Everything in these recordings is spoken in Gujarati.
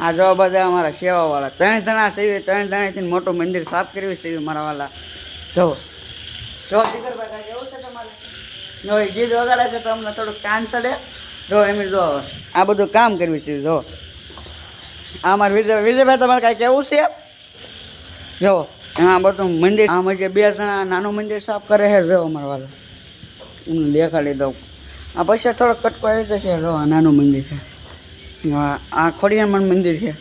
આ જો બધા અમારા સેવાવાળા 3 જણા છે, 3 જણાથી મોટું મંદિર સાફ કર્યું છે મારા વાલા. જો જો જીગરભાઈ કાંઈ એવું છે તમારે? જો એ ગીત વગાડે છે તો અમને થોડુંક કાન ચડે. જો એમ જો આ બધું કામ કર્યું છે. જો આ મારે વિજયભાઈ તમારે કાંઈ કેવું છે? જો આ બધું મંદિર આમાં જે 2 જણા નાનું મંદિર સાફ કરે છે. જો અમારા વાલા એમને દેખાડી દઉં. આ પછી થોડોક કટકો આવી જશે. જો આ નાનું મંદિર છે. આ ખોડિયારમાંનું મંદિર છે.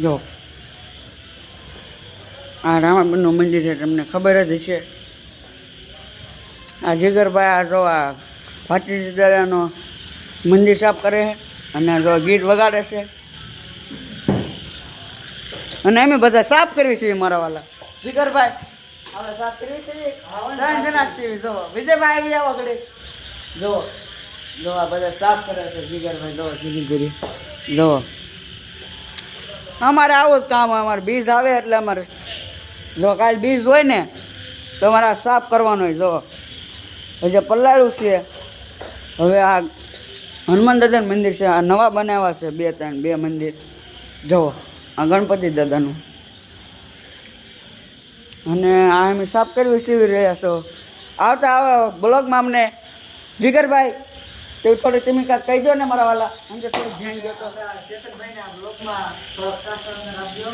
જો આ રામાબીરનું મંદિર છે, તમને ખબર જ છે. આ જીગરભાઈ આ જો આ ભાટીજી દરિયાનો મંદિર સાફ કરે છે અને જો ગીત વગાડે છે. અને અમે બધા સાફ કરવી છીએ મારા વાલા. જીગરભાઈ આપણે સાફ કરવી છે. 3 જણા છીએ. જો વિજયભાઈ આવી આવો ઘડી. જો જો આ બધા સાફ કરે છે જીગરભાઈ. જો જીગરી જો અમારે આવું જ કામ. અમારે બીજ આવે એટલે અમારે જો કાલે બીજ હોય ને તો અમારે આ સાફ કરવાનું હોય. જો હજી પલાળ્યું છે. હવે આ હનુમાન દાદાનું મંદિર છે, આ નવા બનાવ્યા છે 2 મંદિર. જો આ ગણપતિ દાદાનું. અને આ અમે સાફ કરવી સીવી રહ્યા છો. આવતા બ્લોગમાં અમને જીગરભાઈ તો થોડી તમે કાંઈક કહી દો ને મારા વાલા. આમ કે થોડું ધ્યાન દો તો ચેતનભાઈને આ બ્લોગમાં થોડોક આપજો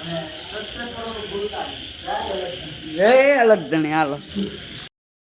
અને સબસ્ક્રાઈબ કરવાનું ભૂલતા નહીં. જય અલગ ધણી. હાલો.